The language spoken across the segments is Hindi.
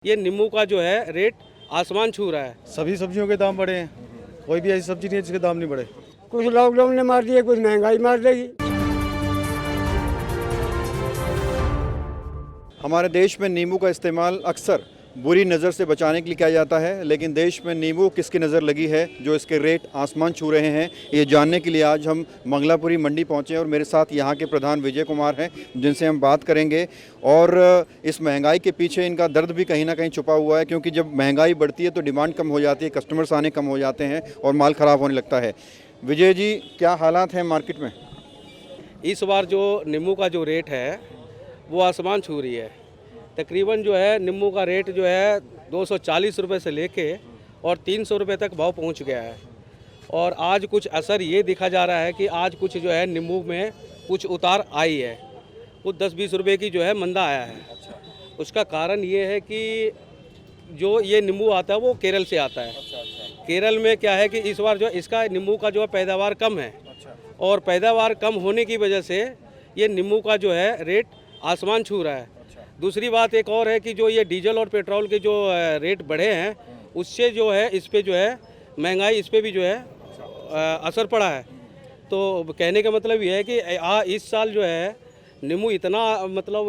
ये नींबू का जो है रेट आसमान छू रहा है। सभी सब्जियों के दाम बढ़े हैं, कोई भी ऐसी सब्जी नहीं है जिसके दाम नहीं बढ़े। कुछ लॉकडाउन ने मार दिए, कुछ महंगाई मार देगी। हमारे देश में नींबू का इस्तेमाल अक्सर बुरी नज़र से बचाने के लिए किया जाता है, लेकिन देश में नींबू किसकी नज़र लगी है जो इसके रेट आसमान छू रहे हैं, ये जानने के लिए आज हम मंगलापुरी मंडी पहुंचे और मेरे साथ यहाँ के प्रधान विजय कुमार हैं जिनसे हम बात करेंगे। और इस महंगाई के पीछे इनका दर्द भी कहीं ना कहीं छुपा हुआ है, क्योंकि जब महंगाई बढ़ती है तो डिमांड कम हो जाती है, कस्टमर्स आने कम हो जाते हैं और माल ख़राब होने लगता है। विजय जी, क्या हालात हैं मार्केट में? इस बार जो नींबू का जो रेट है वो आसमान छू रही है। तकरीबन जो है नींबू का रेट जो है 240 रुपये से लेके और 300 रुपये तक भाव पहुंच गया है। और आज कुछ असर ये दिखा जा रहा है कि आज कुछ जो है नींबू में कुछ उतार आई है, कुछ 10-20 रुपये की जो है मंदा आया है। उसका कारण ये है कि जो ये नींबू आता है वो केरल से आता है। केरल में क्या है कि इस बार जो इसका नींबू का जो है पैदावार कम है, और पैदावार कम होने की वजह से ये नींबू का जो है रेट आसमान छू रहा है। दूसरी बात एक और है कि जो ये डीजल और पेट्रोल के जो रेट बढ़े हैं उससे जो है इस पे जो है महंगाई, इस पे भी जो है असर पड़ा है। तो कहने का मतलब ये है कि इस साल जो है नींबू इतना मतलब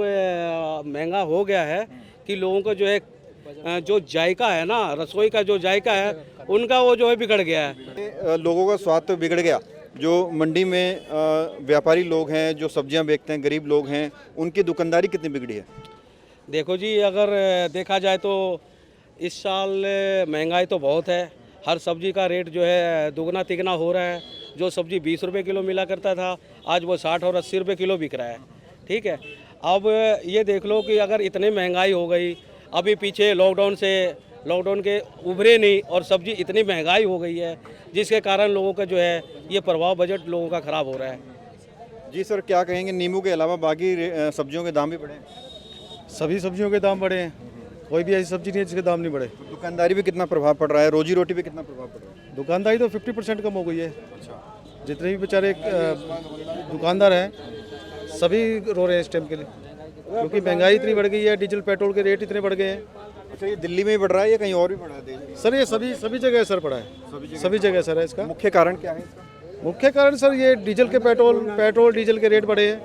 महंगा हो गया है कि लोगों का जो है जो जायका है ना, रसोई का जो जायका है उनका वो जो है बिगड़ गया है। लोगों का स्वाद तो बिगड़ गया। जो मंडी में व्यापारी लोग हैं, जो सब्जियां बेचते हैं, गरीब लोग हैं, उनकी दुकानदारी कितनी बिगड़ी है? देखो जी, अगर देखा जाए तो इस साल महंगाई तो बहुत है। हर सब्जी का रेट जो है दुगना तिगना हो रहा है। जो सब्जी 20 रुपये किलो मिला करता था आज वो 60 और 80 रुपये किलो बिक रहा है। ठीक है, अब ये देख लो कि अगर इतनी महंगाई हो गई, अभी पीछे लॉकडाउन के उभरे नहीं और सब्जी इतनी महंगाई हो गई है जिसके कारण लोगों का जो है ये प्रभाव बजट लोगों का ख़राब हो रहा है। जी सर, क्या कहेंगे, नींबू के अलावा बाकी सब्जियों के दाम भी बढ़े हैं? सभी सब्जियों के दाम बढ़े हैं, कोई भी ऐसी सब्जी नहीं है जिसके दाम नहीं बढ़े। दुकानदारी पे कितना प्रभाव पड़ रहा है, रोजी रोटी पे कितना प्रभाव पड़ रहा है? दुकानदारी तो 50% कम हो गई है। जितने भी बेचारे दुकानदार हैं सभी रो रहे हैं इस टाइम के लिए, क्योंकि महंगाई इतनी बढ़ गई है, डीजल पेट्रोल के रेट इतने बढ़ गए हैं। अच्छा, ये दिल्ली में ही बढ़ रहा है या कहीं और भी बढ़ रहा है? सर ये सभी जगह असर पड़ा है, सभी जगह असर है इसका। मुख्य कारण क्या है इसका? मुख्य कारण सर ये डीजल के पेट्रोल डीजल के रेट बढ़े हैं,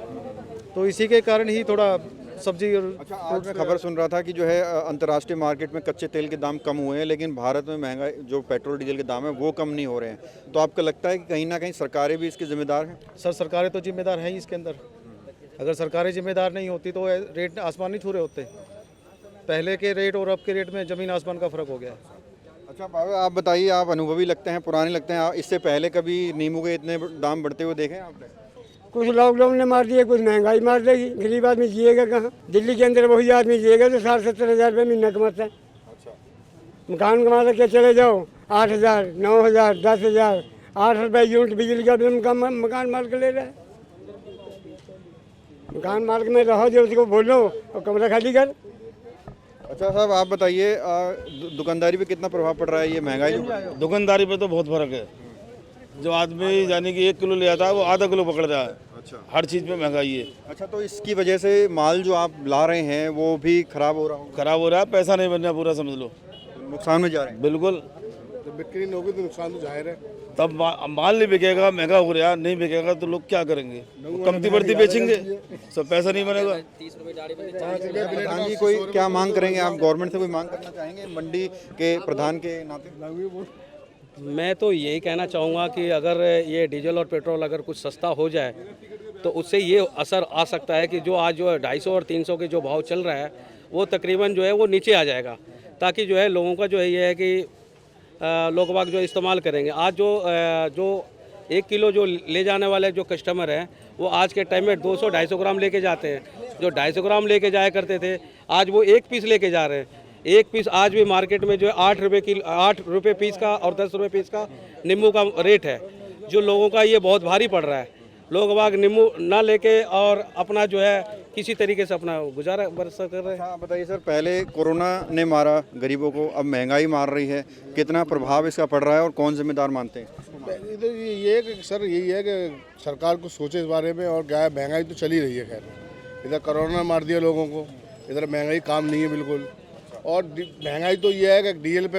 तो इसी के कारण ही थोड़ा सब्जी और। अच्छा, आज मैं खबर सुन रहा था कि जो है अंतर्राष्ट्रीय मार्केट में कच्चे तेल के दाम कम हुए हैं, लेकिन भारत में महंगाई जो पेट्रोल डीजल के दाम है वो कम नहीं हो रहे हैं। तो आपको लगता है कि कहीं ना कहीं सरकारें भी इसकी जिम्मेदार हैं? सर सरकारें तो जिम्मेदार हैं ही इसके अंदर। अगर सरकारें जिम्मेदार नहीं होती तो रेट आसमान नहीं छू रहे होते। पहले के रेट और अब के रेट में ज़मीन आसमान का फ़र्क हो गया है। अच्छा बाबा, आप बताइए, आप अनुभवी लगते हैं, पुराने लगते हैं, इससे पहले कभी नींबू के इतने दाम बढ़ते हुए देखे आपने? कुछ लॉकडाउन ने मार दिए, कुछ महंगाई मार देगी। गरीब आदमी जिएगा कहाँ? दिल्ली के अंदर वही आदमी जिएगा जो 60-70 हज़ार रुपये महीना कमाता है। मकान कमा के चले जाओ 8,000, 9,000, 10,000, 8 रुपये यूनिट बिजली का बिल मकान मालिक ले रहा है। मकान मालिक में रहो, जो उसको बोलो और कमरा खाली कर। अच्छा साहब, आप बताइए, दुकानदारी पे कितना प्रभाव पड़ रहा है ये महंगाई जो? दुकानदारी पे तो बहुत फर्क है। जो आदमी यानी कि 1 किलो ले आता है वो आधा किलो पकड़ रहा है। अच्छा, हर चीज़ में महंगाई है। अच्छा, तो इसकी वजह से माल जो आप ला रहे हैं वो भी खराब हो रहा होगा? खराब हो रहा है, पैसा नहीं बन रहा, पूरा समझ लो नुकसान में जा रहे हैं। बिल्कुल। तो बिक्री नहीं होगी तो नुकसान तो जाहिर है। तब माल नहीं बिकेगा, महंगा हो रहा, नहीं बिकेगा तो लोग क्या करेंगे? कमती बढ़ती बेचेंगे, सब पैसा नहीं बनेगा। प्रधान जी, कोई क्या मांग करेंगे आप? गवर्नमेंट से कोई मांग करना चाहेंगे मंडी के प्रधान के नाते? मैं तो यही कहना चाहूँगा कि अगर ये डीजल और पेट्रोल अगर कुछ सस्ता हो जाए तो उससे ये असर आ सकता है कि जो आज जो 250 और 300 के जो भाव चल रहा है वो तकरीबन जो है वो नीचे आ जाएगा, ताकि जो है लोगों का जो है ये है कि लोग बाग जो इस्तेमाल करेंगे। आज जो 1 किलो जो ले जाने वाले जो कस्टमर हैं वो आज के टाइम में 200-250 ग्राम लेके जाते हैं। जो 250 ग्राम लेके जाया करते थे आज वो 1 पीस लेके जा रहे हैं। 1 पीस आज भी मार्केट में जो है 8 रुपये पीस का और 10 रुपये पीस का नींबू का रेट है, जो लोगों का ये बहुत भारी पड़ रहा है। लोग बाग नींबू ना लेके और अपना जो है किसी तरीके से अपना गुजारा बसर कर रहे हैं। हाँ बताइए सर, पहले कोरोना ने मारा गरीबों को, अब महंगाई मार रही है, कितना प्रभाव इसका पड़ रहा है और कौन जिम्मेदार मानते हैं? तो ये कि सर यही है कि सरकार को सोचे इस बारे में। और क्या, महंगाई तो चली रही है। खैर, इधर कोरोना मार दिया लोगों को, इधर महंगाई काम नहीं है बिल्कुल। और महंगाई तो ये है कि डीजल पे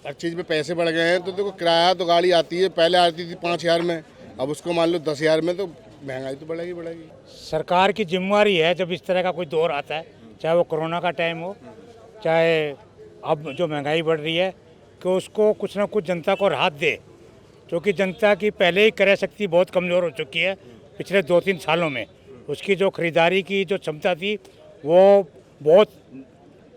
हर चीज़ पे पैसे बढ़ गए हैं। तो देखो किराया तो गाड़ी आती है, पहले आती थी 5,000 में, अब उसको मान लो 10,000 में, तो महंगाई तो बढ़ेगी बढ़ेगी। सरकार की जिम्मेवारी है जब इस तरह का कोई दौर आता है, चाहे वो कोरोना का टाइम हो, चाहे अब जो महंगाई बढ़ रही है, कि उसको कुछ ना कुछ जनता को राहत दे, क्योंकि जनता की पहले ही क्रय शक्ति बहुत कमज़ोर हो चुकी है पिछले 2-3 सालों में। उसकी जो खरीदारी की जो क्षमता थी वो बहुत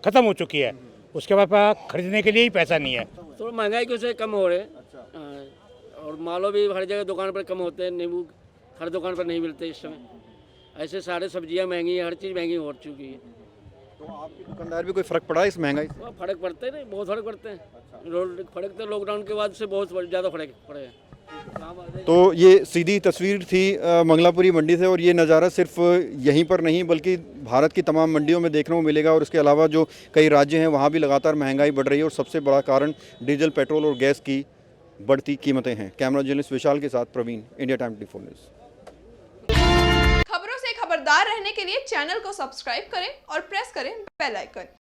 ख़त्म हो चुकी है, उसके बाद खरीदने के लिए ही पैसा नहीं है। तो महंगाई की वजह से कम हो रहे हैं, और मालो भी हर जगह दुकान पर कम होते हैं, नींबू हर दुकान पर नहीं मिलते इस समय। ऐसे सारे सब्जियां महंगी हैं, हर चीज़ महंगी हो चुकी है। तो आपकी दुकानदार भी कोई फ़र्क पड़ा है इस महंगाई से? वहाँ फ़र्क पड़ते हैं, नहीं बहुत फ़र्क पड़ते हैं। फ़र्क तो लॉकडाउन के बाद से बहुत ज़्यादा फ़र्क पड़े हैं। तो ये सीधी तस्वीर थी मंगलापुरी मंडी से, और ये नज़ारा सिर्फ यहीं पर नहीं बल्कि भारत की तमाम मंडियों में देखने को मिलेगा। और इसके अलावा जो कई राज्य हैं वहाँ भी लगातार महंगाई बढ़ रही है, और सबसे बड़ा कारण डीजल, पेट्रोल और गैस की बढ़ती कीमतें हैं। कैमरा जर्नलिस्ट विशाल के साथ प्रवीण, इंडिया टाइम 24 न्यूज़। खबरों से खबरदार रहने के लिए चैनल को सब्सक्राइब करें और प्रेस करें बेल आइकन।